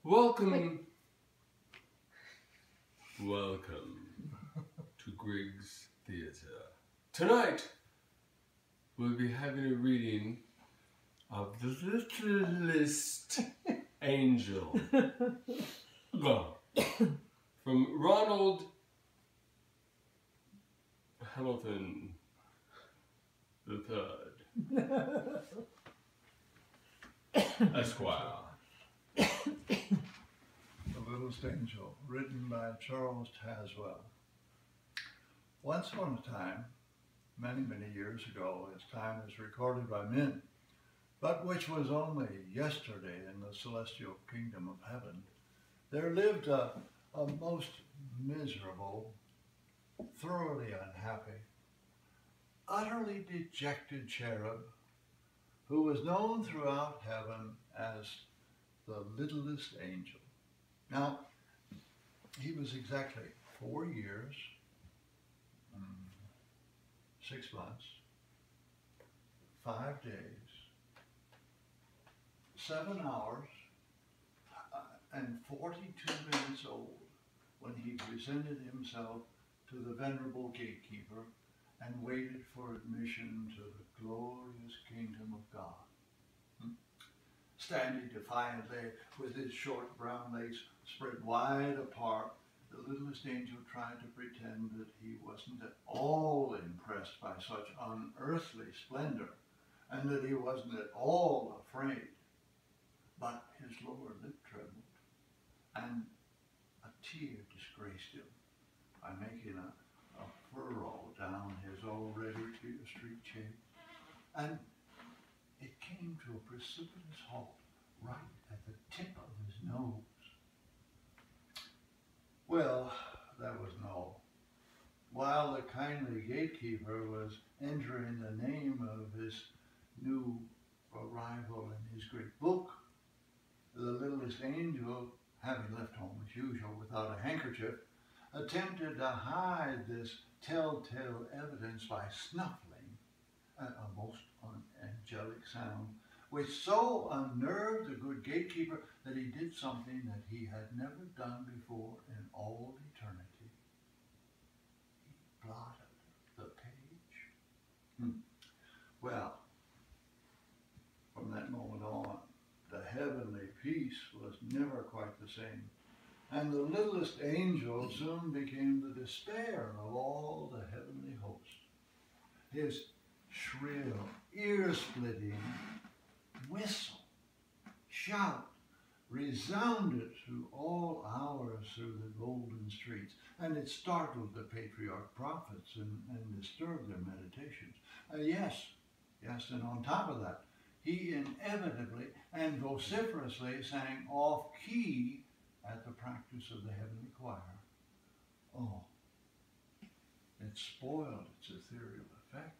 Welcome to Griggs Theatre. Tonight, we'll be having a reading of The Littlest Angel from Ronald Hamilton III, Esquire. The Littlest Angel, written by Charles Tazwell. Once upon a time, many, many years ago, as time is recorded by men, but which was only yesterday in the celestial kingdom of heaven, there lived a most miserable, thoroughly unhappy, utterly dejected cherub who was known throughout heaven as the littlest angel. Now, he was exactly 4 years, 6 months, 5 days, 7 hours, and 42 minutes old when he presented himself to the venerable gatekeeper and waited for admission to the glorious kingdom of God. Standing defiantly with his short brown legs spread wide apart, the littlest angel tried to pretend that he wasn't at all impressed by such unearthly splendor and that he wasn't at all afraid. But his lower lip trembled and a tear disgraced him by making a furrow down his already tear-streaked cheek, and it came to a precipitous halt right at the tip of his nose. Well, that was no. While the kindly gatekeeper was entering the name of his new arrival in his great book, the littlest angel, having left home as usual without a handkerchief, attempted to hide this telltale evidence by snuffling a most unangelic sound, which so unnerved the good gatekeeper that he did something that he had never done before in all eternity. He blotted the page. Well, from that moment on, the heavenly peace was never quite the same, and the littlest angel soon became the despair of all the heavenly host. His shrill, ear-splitting whistle, shout, resounded through all hours through the golden streets, and it startled the patriarch prophets and disturbed their meditations. Yes, and on top of that, he inevitably and vociferously sang off-key at the practice of the heavenly choir. Oh, it spoiled its ethereal effect.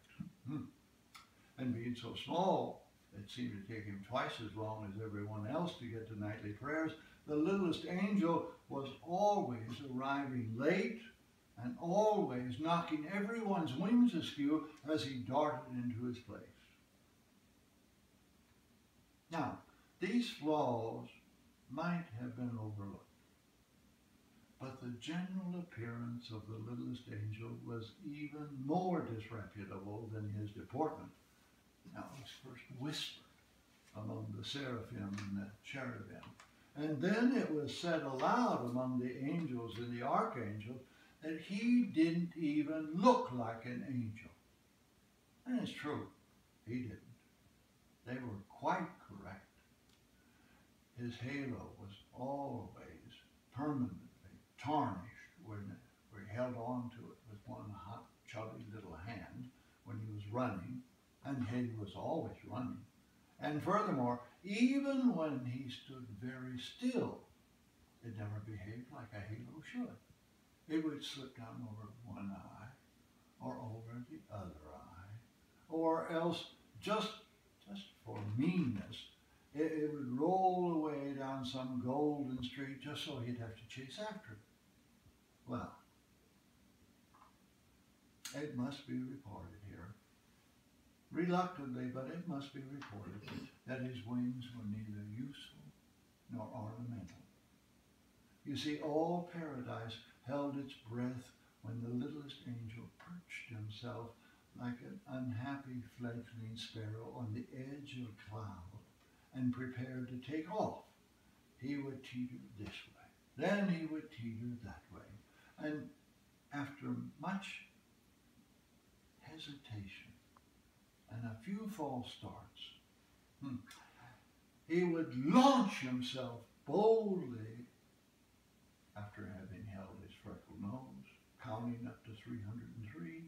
And being so small, it seemed to take him twice as long as everyone else to get to nightly prayers. The littlest angel was always arriving late and always knocking everyone's wings askew as he darted into his place. Now, these flaws might have been overlooked, but the general appearance of the littlest angel was even more disreputable than his deportment. Now, it was first whispered among the seraphim and the cherubim, and then it was said aloud among the angels and the archangels that he didn't even look like an angel. And it's true, he didn't. They were quite correct. His halo was always permanently tarnished when he held on to it with one hot, chubby little hand when he was running, and he was always running. And furthermore, even when he stood very still, it never behaved like a halo should. It would slip down over one eye, or over the other eye, or else just for meanness, it would roll away down some golden street just so he'd have to chase after it. Well, it must be reported here, reluctantly, but it must be reported, that his wings were neither useful nor ornamental. You see, all paradise held its breath when the littlest angel perched himself like an unhappy fledgling sparrow on the edge of a cloud and prepared to take off. He would teeter this way, then he would teeter that way, and after much hesitation and a few false starts, he would launch himself boldly after having held his freckled nose, counting up to 303,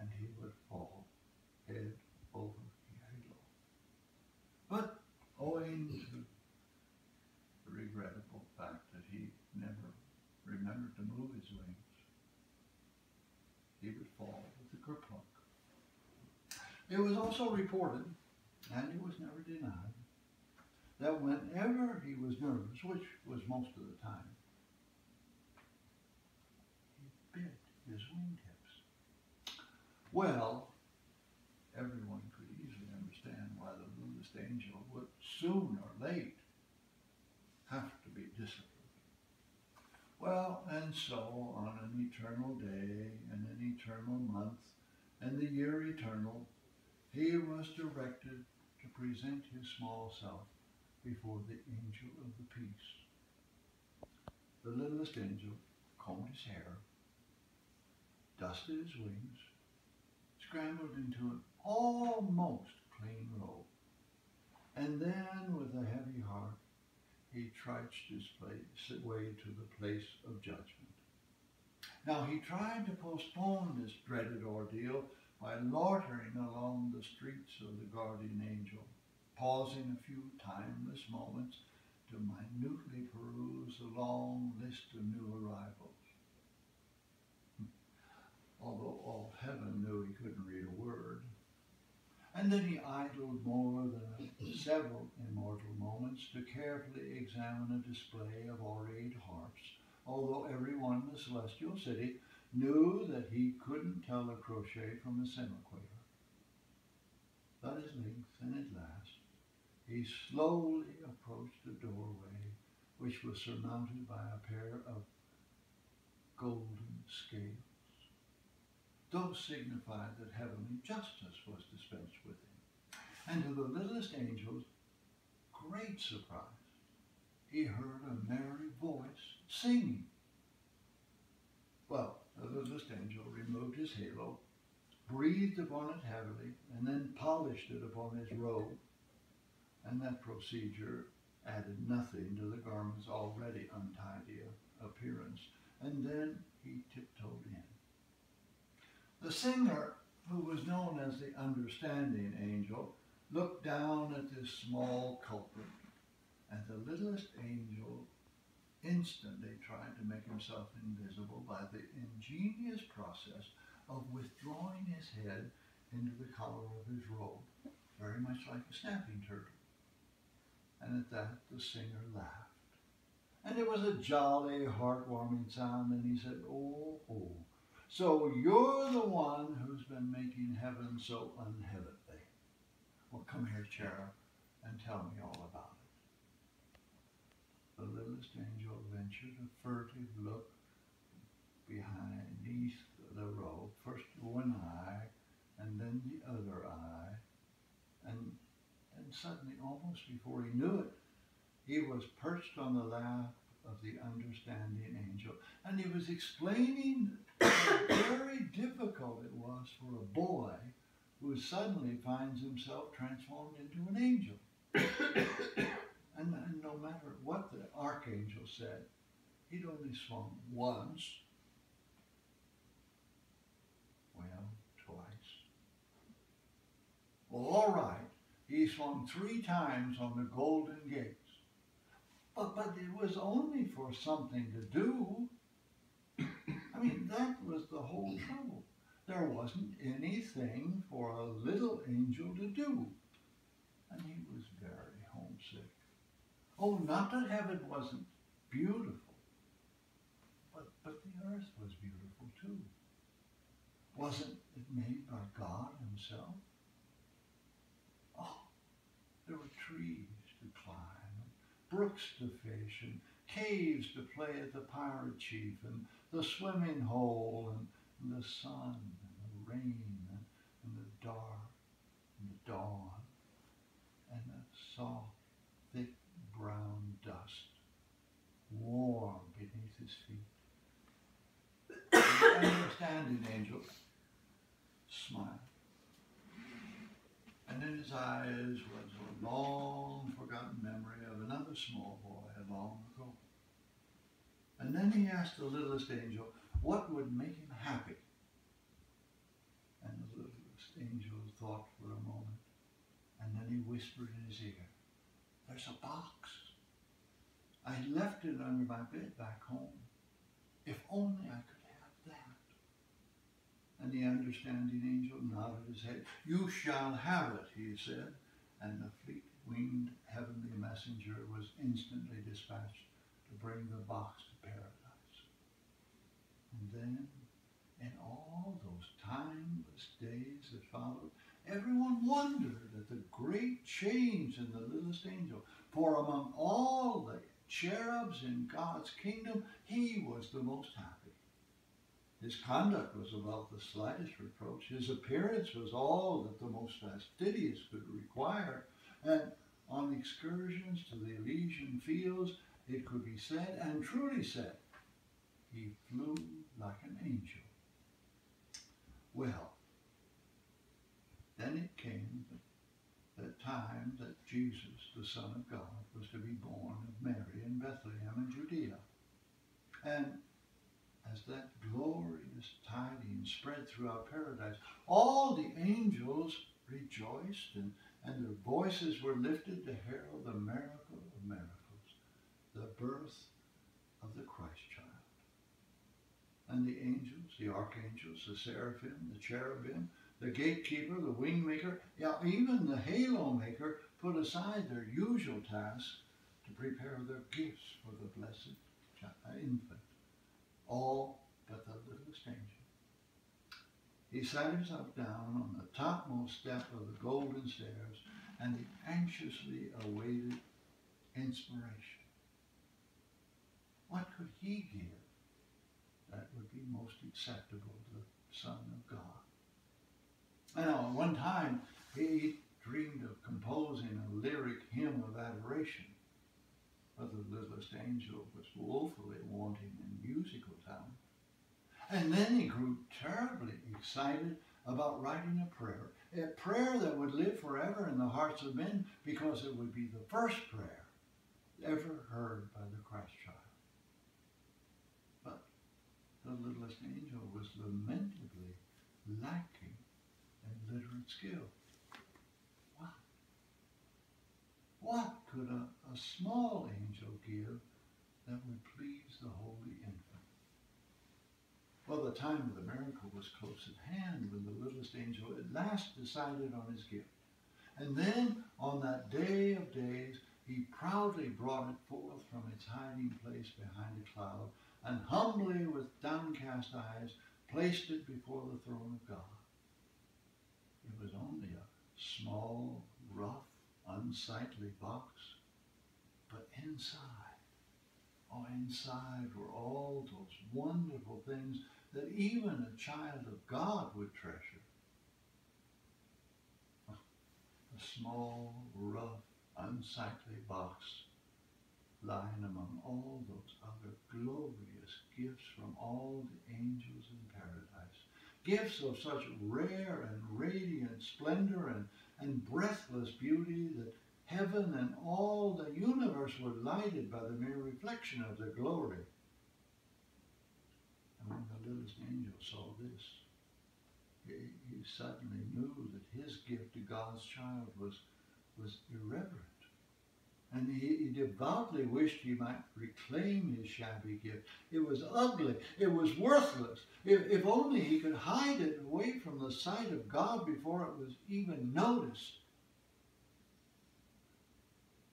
and he would fall head over halo. But owing to the regrettable fact that he never remembered to move his wings, he would fall with a kerplunk. It was also reported, and it was never denied, that whenever he was nervous, which was most of the time, he bit his wingtips. Well, everyone could easily understand why the littlest angel would soon or late have to be disciplined. Well, and so on an eternal day and an eternal month and the year eternal, he was directed to present his small self before the angel of the peace. The littlest angel combed his hair, dusted his wings, scrambled into an almost clean robe, and then with a heavy heart, he trudged his way to the place of judgment. Now he tried to postpone this dreaded ordeal by loitering along the streets of the guardian angel, pausing a few timeless moments to minutely peruse the long list of new arrivals. Although all of heaven knew he couldn't read a word. And then he idled more than several immortal moments to carefully examine a display of orate harps, although everyone in the celestial city knew that he couldn't tell a crochet from a semiquaver. But at length and at last, he slowly approached a doorway which was surmounted by a pair of golden scales. Those signified that heavenly justice was dispensed with him. And to the littlest angel's great surprise, he heard a merry voice singing. Well, the littlest angel removed his halo, breathed upon it heavily, and then polished it upon his robe. And that procedure added nothing to the garment's already untidy appearance. And then he tiptoed in. The singer, who was known as the understanding angel, looked down at this small culprit, and the littlest angel instantly tried to make himself invisible by the ingenious process of withdrawing his head into the collar of his robe, very much like a snapping turtle. And at that the singer laughed. And it was a jolly, heartwarming sound, and he said, "Oh, oh, so you're the one who's been making heaven so unheavenly. Well, come here, cherub, and tell me all about it." The littlest angel ventured a furtive look beneath the robe, first one eye, and then the other eye, and suddenly, almost before he knew it, he was perched on the lap of the understanding angel, and he was explaining how very difficult it was for a boy who suddenly finds himself transformed into an angel. and no matter what the archangel said, he'd only swung once, well, twice. Well, all right, he swung 3 times on the golden gates. But it was only for something to do. I mean, that was the whole trouble. There wasn't anything for a little angel to do. And he was very homesick. Oh, not that heaven wasn't beautiful, but the earth was beautiful too. Wasn't it made by God himself? Oh, there were trees to climb, brooks to fish, and caves to play at the pirate chief, and the swimming hole, and the sun, and the rain, and the dark, and the dawn, and the soft, thick brown dust, warm beneath his feet. The understanding angel smiled, and in his eyes was a long forgotten memory of another small boy long ago. And then he asked the littlest angel what would make him happy. And the littlest angel thought for a moment, and then he whispered in his ear, "There's a box. I left it under my bed back home. If only I could have that." And the understanding angel nodded his head. "You shall have it," he said, and the fleet-winged heavenly messenger was instantly dispatched to bring the box to paradise. And then, in all those timeless days that followed, everyone wondered at the great change in the littlest angel, for among all the cherubs in God's kingdom, he was the most happy. His conduct was without the slightest reproach. His appearance was all that the most fastidious could require. And on excursions to the Elysian fields, it could be said, and truly said, he flew like an angel. Well, then it came the time that Jesus, the Son of God, was to be born of Mary in Bethlehem in Judea. And as that glorious tidings spread throughout paradise, all the angels rejoiced, and their voices were lifted to herald the miracle of miracles, the birth of the Christ child. And the angels, the archangels, the seraphim, the cherubim, the gatekeeper, the wing maker, yeah, even the halo maker put aside their usual tasks to prepare their gifts for the blessed infant. All but the littlest angel. He sat himself down on the topmost step of the golden stairs, and he anxiously awaited inspiration. What could he give that would be most acceptable to the Son of God? I know, at one time, he dreamed of composing a lyric hymn of adoration, but the littlest angel was woefully wanting in musical talent. And then he grew terribly excited about writing a prayer that would live forever in the hearts of men, because it would be the first prayer ever heard by the Christ child. But the littlest angel was lamentably lacking in literate skill. What could a small angel give that would please the holy infant? Well, the time of the miracle was close at hand when the littlest angel at last decided on his gift. And then, on that day of days, he proudly brought it forth from its hiding place behind a cloud, and humbly, with downcast eyes, placed it before the throne of God. It was only a small, rough, unsightly box, but inside were all those wonderful things that even a child of God would treasure. A small, rough, unsightly box lying among all those other glorious gifts from all the angels in paradise. Gifts of such rare and radiant splendor and breathless beauty that heaven and all the universe were lighted by the mere reflection of their glory. And when the littlest angel saw this, he suddenly knew that his gift to God's child was irreverent. And he devoutly wished he might reclaim his shabby gift. It was ugly. It was worthless. If only he could hide it away from the sight of God before it was even noticed.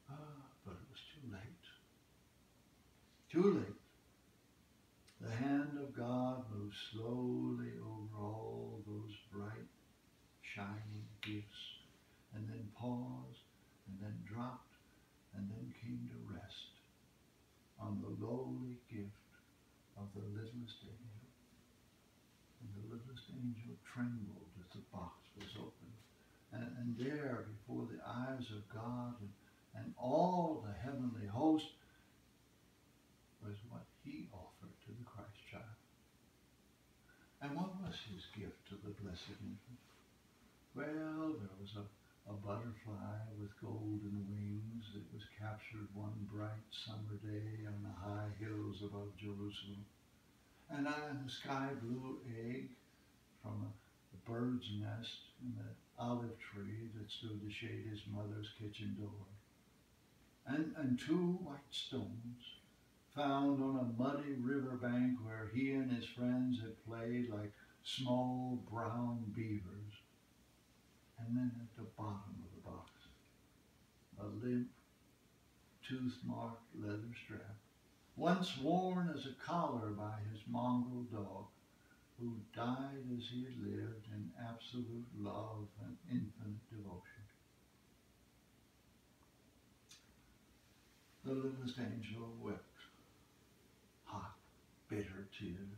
But it was too late. Too late. The hand of God moved slowly over all those bright, shining gifts, and then paused, and then dropped, and then came to rest on the lowly gift of the littlest angel. And the littlest angel trembled as the box was opened. And there, before the eyes of God and all the heavenly host, was what he offered to the Christ child. And what was his gift to the blessed infant? Well, there was a butterfly with golden wings that was captured one bright summer day on the high hills above Jerusalem. And a sky blue egg from a bird's nest in the olive tree that stood to shade his mother's kitchen door. And two white stones found on a muddy riverbank where he and his friends had played like small brown beavers. And then at the bottom of the box, a limp, tooth-marked leather strap, once worn as a collar by his mongrel dog, who died as he had lived in absolute love and infinite devotion. The littlest angel wept hot, bitter tears.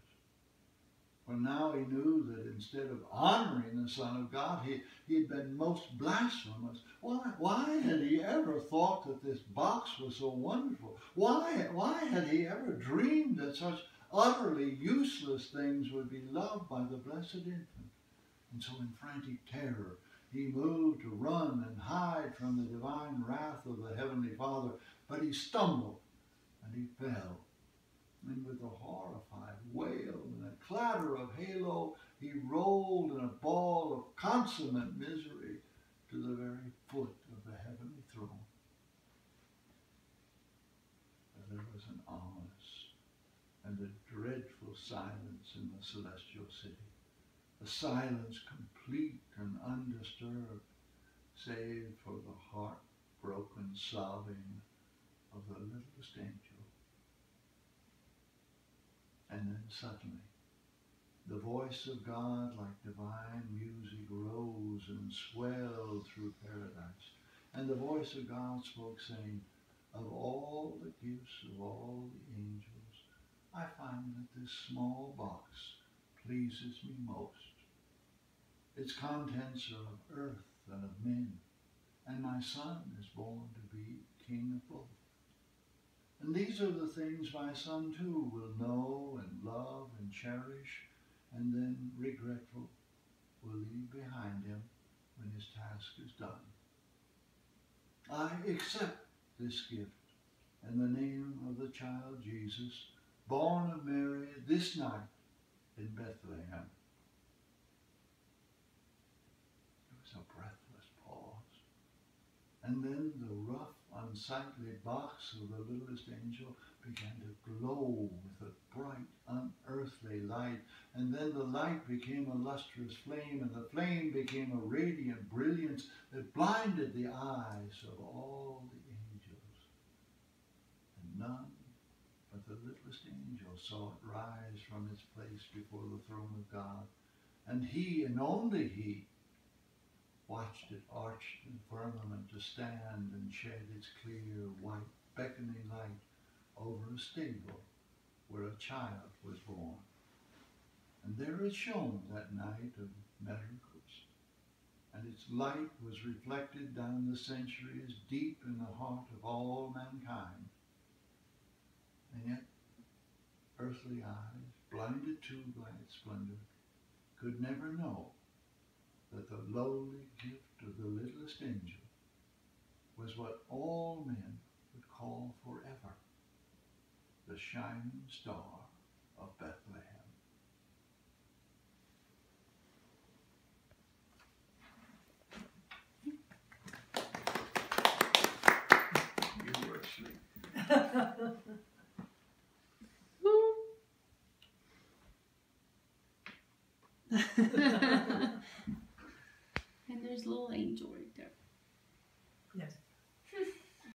For now he knew that instead of honoring the Son of God, he had been most blasphemous. Why had he ever thought that this box was so wonderful? Why had he ever dreamed that such utterly useless things would be loved by the blessed infant? And so in frantic terror, he moved to run and hide from the divine wrath of the Heavenly Father, but he stumbled and he fell. And with a horrified wail and a clatter of halo, he rolled in a ball of consummate misery to the very foot of the heavenly throne. But there was an ominous and a dreadful silence in the celestial city, a silence complete and undisturbed, save for the heartbroken sobbing of the littlest angel. And then suddenly, the voice of God like divine music rose and swelled through paradise. And the voice of God spoke, saying, "Of all the gifts of all the angels, I find that this small box pleases me most. Its contents are of earth and of men, and my Son is born to be King of both. And these are the things my Son too will know and love and cherish, and then, regretful, will leave behind him when his task is done. I accept this gift in the name of the child Jesus, born of Mary this night in Bethlehem." There was a breathless pause, and then the rough, unsightly box of the littlest angel began to glow with a bright, unearthly light, and then the light became a lustrous flame, and the flame became a radiant brilliance that blinded the eyes of all the angels. And none but the littlest angel saw it rise from its place before the throne of God, and he, and only he, watched it arched in firmament to stand and shed its clear, white, beckoning light over a stable where a child was born. And there it shone that night of miracles, and its light was reflected down the centuries deep in the heart of all mankind. And yet, earthly eyes, blinded too by its splendor, could never know that the lowly gift of the littlest angel was what all men would call forever the shining star of Bethlehem. You were asleep. And there's little angel